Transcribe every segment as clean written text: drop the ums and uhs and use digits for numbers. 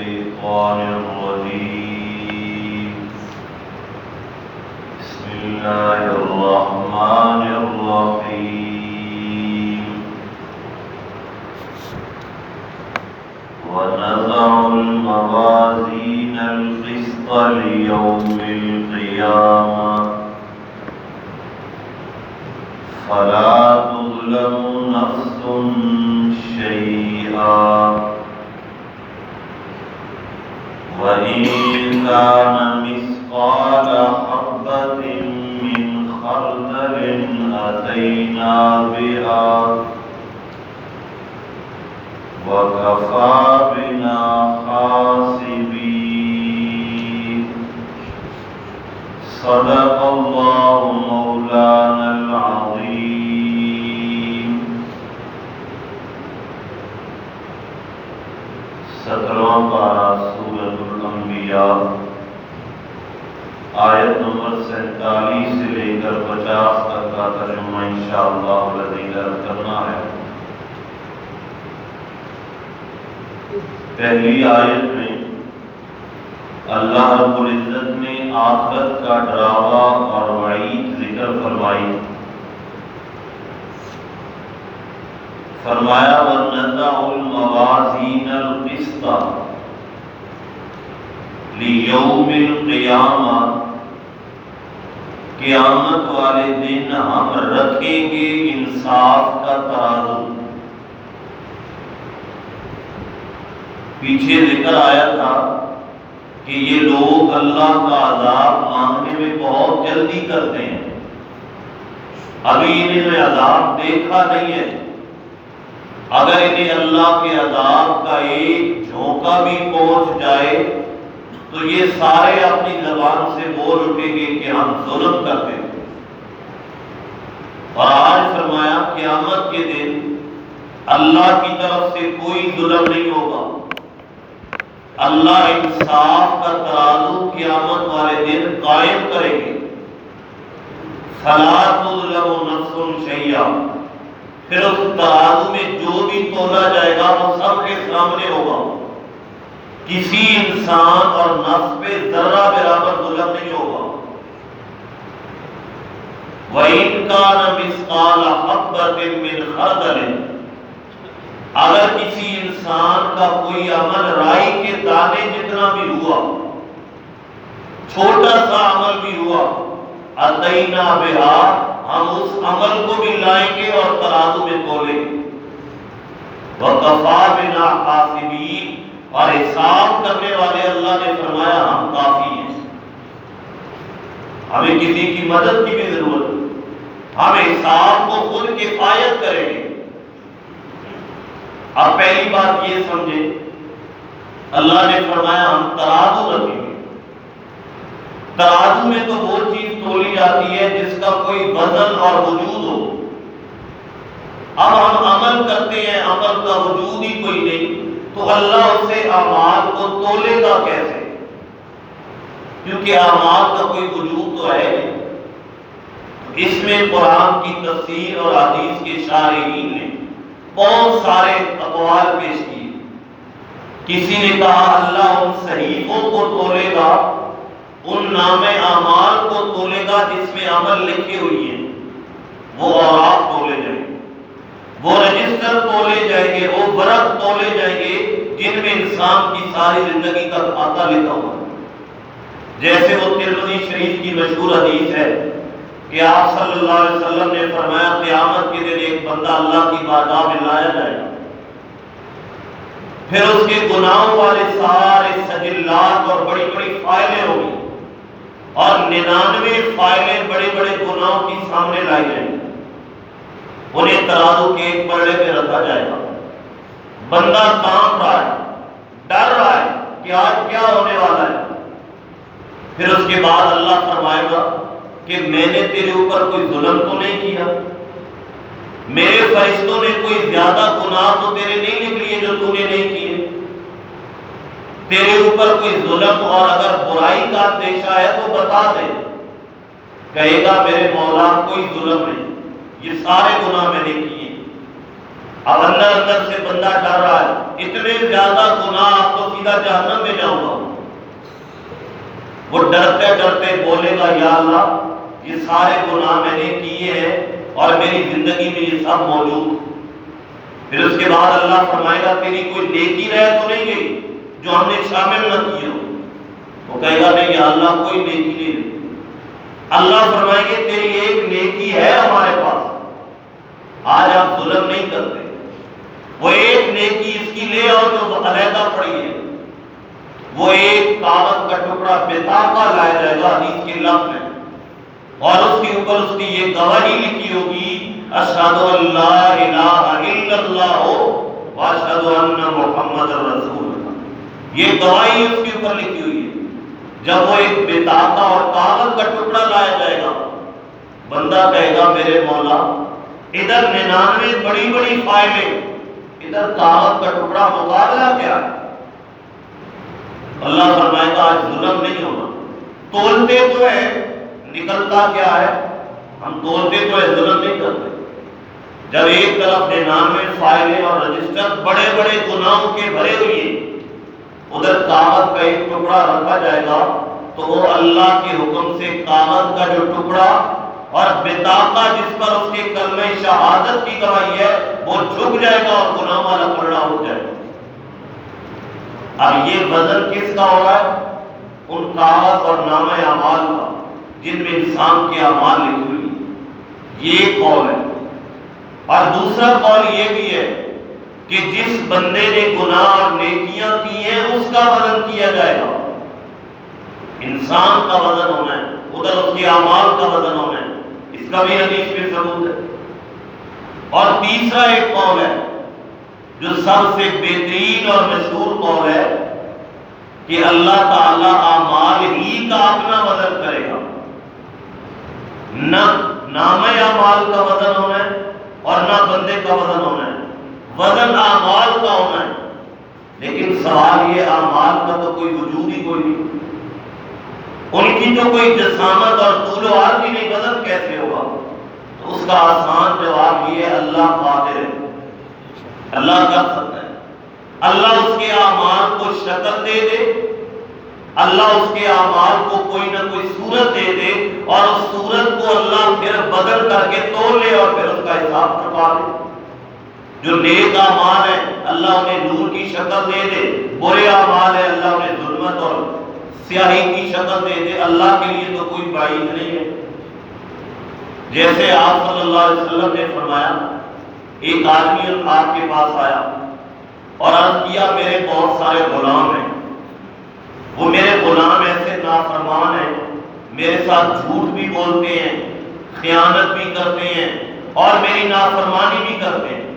الشيطان الرجيم بسم الله الرحمن الرحيم ونضع الموازين القسط ليوم القيامة فلا تظلم نفس شيئا وإن كان مثقال حبة من خردل أتينا بها وكفى بنا حاسبين صدق الله مولانا العظيم. 17واں پارہ سورۃ الانبیاء آیت نمبر 47 سے لے کر 50 تک کا ترجمہ انشاءاللہ العزیز کرنا ہے. پہلی آیت میں اللہ رب العزت نے آخرت کا ڈراوا اور وعید ذکر فرمائی. فرمایا وَنَضَعُ الْمَوَازِينَ الْقِسْطَ لِيَوْمِ الْقِيَامَةِ قیامت والے دن ہم رکھیں گے انصاف کا ترازو. پیچھے ذکر آیا تھا کہ یہ لوگ اللہ کا عذاب مانگنے میں بہت جلدی کرتے ہیں. ابھی انہیں عذاب دیکھا نہیں ہے. اگر انہیں اللہ کے عذاب کا ایک جھونکا بھی پہنچ جائے تو یہ سارے اپنی زبان سے بول اٹھیں گے کہ ہم ظلم کرتے ہیں. اور آج فرمایا قیامت کے دن اللہ کی طرف سے کوئی ظلم نہیں ہوگا. اللہ انصاف کا ترازو قیامت والے دن قائم کریں گے. فَلَا تُظْلَمُ نَفْسٌ شَيْئًا. پھر اس ترازو میں جو بھی تولا جائے گا وہ سب کے سامنے ہوگا. کسی انسان اور نفس پہ ذرہ برابر ظلم نہیں ہوگا. وَإِن كَانَ مِثْقَالَ حَبَّةٍ مِّنْ خَرْدَلٍ. اگر کسی انسان کا کوئی عمل رائی کے دانے جتنا بھی ہوا, چھوٹا سا عمل بھی ہوا, اتینا بہا, ہم اس عمل کو بھی لائیں گے اور ترازو میں تولیں گے. وَكَفَى بِنَا حَاسِبِينَ. اور حساب کرنے والے اللہ نے فرمایا ہم کافی ہیں. ہمیں کسی کی مدد کی بھی ضرورت ہے. ہم حساب کو خود کفایت کریں گے. اب پہلی بات یہ سمجھیں, اللہ نے فرمایا ہم ترازو رکھیں گے. ترازو میں تو وہ چیز تولی جاتی ہے جس کا کوئی وزن اور وجود ہو. اب ہم عمل کرتے ہیں, عمل کا وجود ہی کوئی نہیں, تو اللہ اسے اعمال کو تولے گا کیسے؟ کیونکہ اعمال کا کوئی وجود تو ہے نہیں. اس میں قرآن کی تفسیر اور حدیث کے شارحین نے بہت سارے اقوال پیش کیے. کسی نے کہا اللہ ان صحیفوں کو تولے گا, ان نام اعمال کو تولے گا جس میں عمل لکھی ہوئی ہیں, وہ اوراق تولے جائیں گے, وہ رجسٹر تولے جائیں گے, وہ ورق تولے جائیں گے جن میں انسان کی ساری زندگی کا کھاتا لکھا ہوا ہے. جیسے وہ ترمذی شریف کی مشہور حدیث ہے کہ آپ صلی اللہ علیہ وسلم نے فرمایا قیامت کے دن ایک بندہ اللہ کی بارگاہ میں لایا جائے گا, پھر اس کے گناہوں والے سارے سجلات اور بڑی بڑی فائلیں ہوں گی, اور 99 فائلیں بڑے بڑے گناہوں کی سامنے لائی جائیں گی. انہیں ترازو کے ایک پلڑے پہ رکھا جائے گا. بندہ کانپ رہا ہے, ڈر رہا ہے کہ آج کیا ہونے والا ہے. پھر اس کے بعد اللہ فرمائے گا کہ میں نے تیرے اوپر کوئی ظلم تو نہیں کیا, میرے فرشتوں نے کوئی زیادہ گناہ تو تیرے نہیں لکھ لیے جو تو نے نہیں کیے. تیرے اوپر کوئی ظلم اور اگر برائی کا اندیشہ ہے تو بتا دے. کہے گا میرے مولا کوئی ظلم نہیں, یہ سارے گناہ میں نے کیے. اب اندر اندر سے بندہ ڈر رہا ہے اتنے زیادہ گناہ اب تو سیدھا جہنم میں جاؤں گا. وہ ڈرتے ڈرتے بولے گا یا اللہ یہ سارے گناہ میں نے کیے ہیں اور میری زندگی میں یہ سب موجود. پھر اس کے بعد اللہ فرمائے گا تیری کوئی نیکی رہ تو نہیں گئی جو ہم نے شامل نہ کی ہو. وہ کہے گا نہیں یا اللہ کوئی نیکی نہیں. اللہ فرمائیں گے تیری ایک نیکی ہے ہمارے پاس, آج آپ ظلم نہیں کرتے, وہ ایک نیکی اس کی لے اور جو علیحدہ پڑی ہے, وہ ایک کاغذ کا ٹکڑا بطاقہ لایا جائے گا حدیث کے لفظ میں, اور اس کے اوپر اس کی یہ گواہی لکھی ہوگی اشہد ان لا الہ الا اللہ واشہد ان محمد رسول اللہ. یہ گواہی اس کے اوپر لکھی ہوئی ہے. جب وہ ایک بطاقہ اور کاغذ کا ٹکڑا لایا جائے گا, بندہ کہے گا میرے مولا ادھر 99 بڑی بڑی فائلیں, ادھر کاغذ کا ٹکڑا, مقابلہ کیا ہے؟ اللہ فرمائے گا آج ظلم نہیں ہوگا. تولتے تو ہے, نکلتا کیا ہے؟ ہم تولتے تو ہے, ظلم نہیں کرتے. جب ایک طرف 99 فائلیں اور رجسٹر بڑے بڑے گناہوں کے بھرے ہوئے, ادھر کاغذ کا ایک ٹکڑا رکھا جائے گا تو وہ اللہ کے حکم سے کاغذ کا جو ٹکڑا اور بطاقہ جس پر اس کے کلمہ شہادت کی گواہی ہے وہ جھک جائے گا اور گناہ والا پلڑا اٹھ جائے گا. اب یہ وزن کس کا ہو رہا ہے؟ ان کاغذ اور نامہ اعمال کا جن میں انسان کے اعمال لکھی ہوئی. یہ ایک قول ہے. اور دوسرا قول یہ بھی ہے کہ جس بندے نے گناہ اور نیکیاں کی ہیں اس کا وزن کیا جائے گا. انسان کا وزن ہونا ہے, ادھر اس کے اعمال کا وزن ہونا ہے. اس کا بھی حدیث میں ثبوت ہے. اور تیسرا ایک قول ہے جو سب سے بہترین اور مشہور قول ہے کہ اللہ تعالی اعمال ہی کا اپنا وزن کرے گا. نہ نامہ اعمال کا وزن ہونا ہے اور نہ بندے کا وزن ہونا ہے, وزن اعمال کا ہونا ہے. لیکن سوال یہ اعمال کا تو کوئی وجود ہی کوئی نہیں, ان کی تو کوئی جسامت اور طول و عرض ہی نہیں, وزن کیسے ہوگا؟ تو اس کا آسان جواب یہ ہے اللہ قادر ہے, اللہ کر سکتا ہے. اللہ اس کے اعمال کو شکل دے دے, اللہ اس کے اعمال کو کوئی نہ کوئی صورت دے دے اور اس صورت کو اللہ پھر بدل کر کے توڑ لے اور پھر اس کا حساب چکا دے. جو نیک اعمال ہے اللہ انہیں نور کی شکل دے دے, برے اعمال ہے اللہ انہیں ظلمت اور سیاہی کی شکل دے دے. اللہ کے لیے تو کوئی بعید نہیں ہے. جیسے آپ صلی اللہ علیہ وسلم نے فرمایا, ایک آدمی آپ کے پاس آیا اور عرض کیا میرے بہت سارے غلام ہیں, وہ میرے غلام ایسے نافرمان ہیں, میرے ساتھ جھوٹ بھی بولتے ہیں, خیانت بھی کرتے ہیں اور میری نافرمانی بھی کرتے ہیں.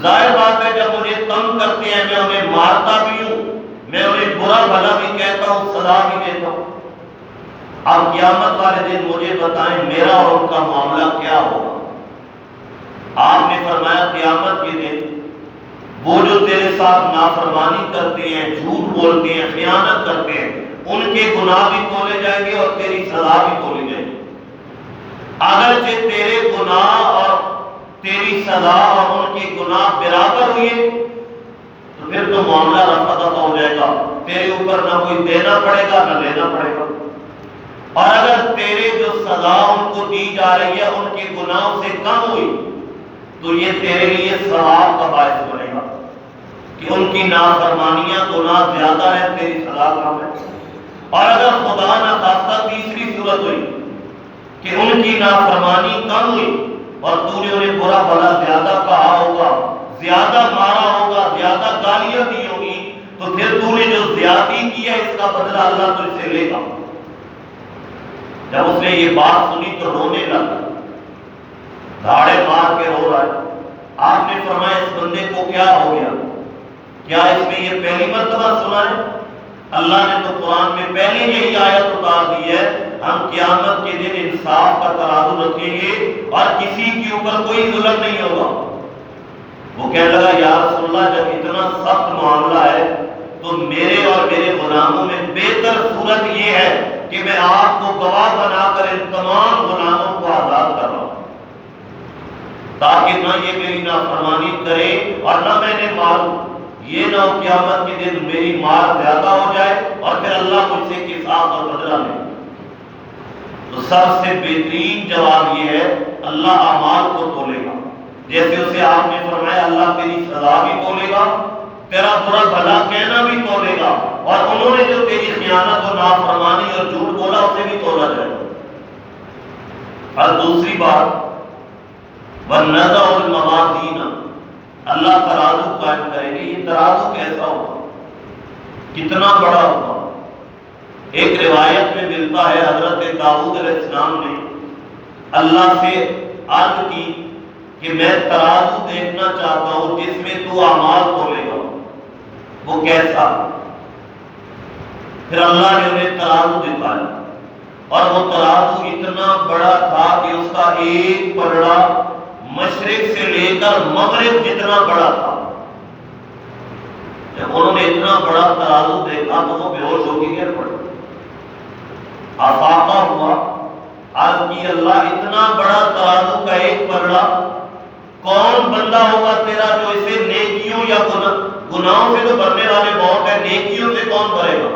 ظاہر بات ہے جب مجھے تنگ کرتے ہیں میں انہیں مارتا بھی ہوں, میں انہیں برا بھلا بھی کہتا ہوں, سزا بھی دیتا ہوں. اب قیامت والے دن مجھے بتائیں میرا اور ان کا معاملہ کیا ہوگا؟ آپ نے فرمایا قیامت کے دن وہ جو تیرے ساتھ نافرمانی کرتے ہیں, جھوٹ بولتے ہیں, خیانت کرتے ہیں, ان کے گناہ بھی تولے جائیں گے اور تیری سزا بھی تولی جائے گی. اگرچہ تیرے گناہ اور تیری سزا اور ان کے گناہ برابر ہوئے تو پھر تو معاملہ رفع دفع ہو جائے گا, تیرے اوپر نہ کوئی دینا پڑے گا نہ لینا پڑے گا. اور اگر تیرے جو سزا ان کو دی جا رہی ہے ان کے گناہوں سے کم ہوئی تو یہ تیرے لیے ثواب کا باعث بنے گا کہ ان کی نافرمانیاں گناہ زیادہ ہے, تیری سزا کم ہے. اور اگر خدا نہ خواستہ تیسری صورت ہوئی کہ ان کی نافرمانی کم ہوئی اور تو نے انہیں برا بھلا زیادہ کہا ہوگا, زیادہ مارا ہوگا, زیادہ گالیاں دی ہوگی, تو پھر تو نے جو زیادتی کی ہے اس کا بدلہ اللہ تجھ سے لے گا. جب اس نے یہ بات سنی تو رونے لگا, دھاڑے مار کے رو رہا ہے. آپ نے فرمایا اس بندے کو کیا ہو گیا؟ کیا اس میں یہ پہلی مرتبہ سنا ہے؟ اللہ نے تو قرآن میں پہلے یہی آیت اتار دی ہے, ہم قیامت کے دن انصاف کا ترازو رکھیں گے اور کسی کے اوپر کوئی ظلم نہیں ہوگا. وہ کہنے لگا یا رسول اللہ جب اتنا سخت معاملہ ہے تو میرے اور میرے غلاموں میں بہتر صورت یہ ہے کہ میں آپ کو گواہ بنا کر ان تمام غلاموں کو آزاد کر رہا ہوں. تاکہ نہ یہ میری نافرمانی کرے اور نہ میں نے مال، یہ نہ ہو قیامت کے دن میری مال زیادہ ہو جائے اور پھر اللہ مجھ سے قصاص اور بدلہ لے۔ تو سب سے بہترین جواب یہ ہے اللہ اعمال کو تولے گا، جیسے اسے آپ نے فرمایا اللہ تیری سزا بھی تولے گا، تیرا برا بھلا کہنا بھی تولے گا، اور انہوں نے جو تیری خیانت اور نافرمانی اور جھوٹ بولا اسے بھی تولا جائے گا۔ اور دوسری بات وَنَضَعُ الْمَوَازِينَ، اللہ ترازو قائم کریں گے۔ یہ ترازو کیسا ہوگا، کتنا بڑا ہوگا؟ ایک روایت میں ملتا ہے حضرت داؤد علیہ السلام نے اللہ سے عرض کی کہ میں ترازو دیکھنا چاہتا ہوں جس میں تو اعمال تولے گا، وہ کیسا؟ پھر اللہ نے انہیں ترازو دکھایا، اور وہ ترازو اتنا بڑا تھا کہ اس کا ایک پلڑا مشرق سے لے کر مغرب جتنا بڑا تھا۔ جب انہوں نے اتنا بڑا ترازو دیکھا تو وہ بے ہوش ہو کے گر پڑے، افاقہ ہوا، عرض کی اللہ اتنا بڑا ترازو کا ایک پلڑا، کون بندہ ہوگا تیرا جو اسے نیکیوں یا گناہوں سے تو بھرنے والے بہت ہیں، نیکیوں سے کون بھرے گا؟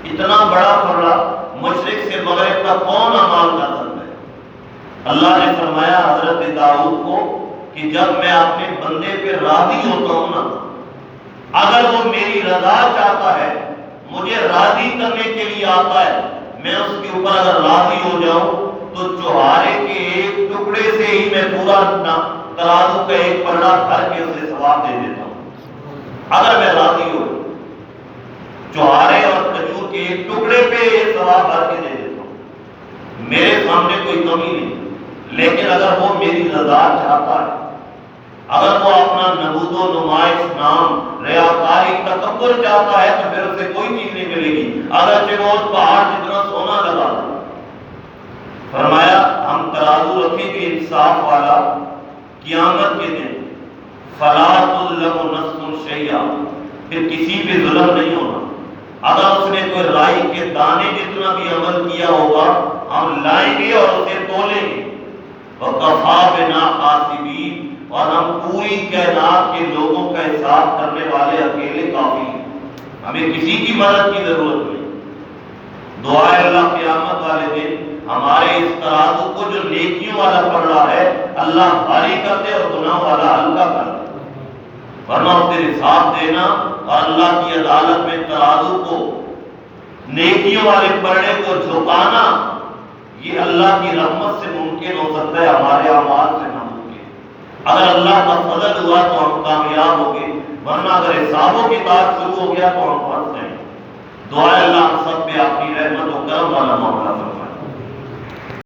اتنا بڑا پلڑا مشرق سے مغرب کا کون اعمال کر سکتا ہے؟ اللہ نے فرمایا حضرت داؤد کو کہ جب میں اپنے بندے پہ راضی ہوتا ہوں نا، اگر وہ میری رضا چاہتا ہے، مجھے راضی کرنے کے لیے آتا ہے، میں اس کے اوپر اگر راضی ہو جاؤں تو چوہارے کے ایک ٹکڑے سے ہی میں پورا ترازو کا ایک پلڑا بھر کے اسے ثواب دے دیتا ہوں، اگر میں راضی ہوں۔ چوہارے اور کھجور کے ایک ٹکڑے پہ یہ ثواب بھر کے دے دیتا ہوں، میرے سامنے کوئی کمی نہیں۔ لیکن اگر وہ میری رضا چاہتا ہے، اگر وہ اپنا نبوت و نمائش، نام، ریاکاری، تکبر چاہتا ہے تو پھر اسے کوئی چیز نہیں ملے گی، اگرچہ وہ پہاڑ جتنا سونا لگا دے۔ فرمایا ہم ترازو رکھیں گے انصاف والا قیامت کے دن، فلا تظلم نفس شیئا، پھر کسی پہ ظلم نہیں ہونا۔ اگر اس نے کوئی رائی کے دانے جتنا بھی عمل کیا ہوگا ہم لائیں گے اور اسے تولیں گے، وَكَفَىٰ بِنَا حَاسِبِينَ، اور ہم پوری کائنات کے لوگوں کا حساب کرنے والے اکیلے کافی ہیں، ہمیں کسی کی مدد کی ضرورت نہیں۔ دعا ہے اللہ قیامت والے دن ہمارے اس ترازو کو جو نیکیوں والا پڑ رہا ہے اللہ بھاری کر دے اور گناہ والا ہلکا کر دے، ورنہ اس دن حساب دینا اور اللہ کی عدالت میں ترازو کو، نیکیوں والے پلڑے کو جھکانا، یہ اللہ کی رحمت سے ممکن ہو سکتا ہے، ہمارے اعمال سے ناممکن۔ اگر اللہ کا فضل ہوا تو ہم کامیاب ہو گئے، ورنہ اگر حساب و کتاب شروع ہو گیا تو ہم پھنس جائیں۔ دعا ہے اللہ ہم سب پہ اپنی رحمت و کرم والا معاملہ فرمائے۔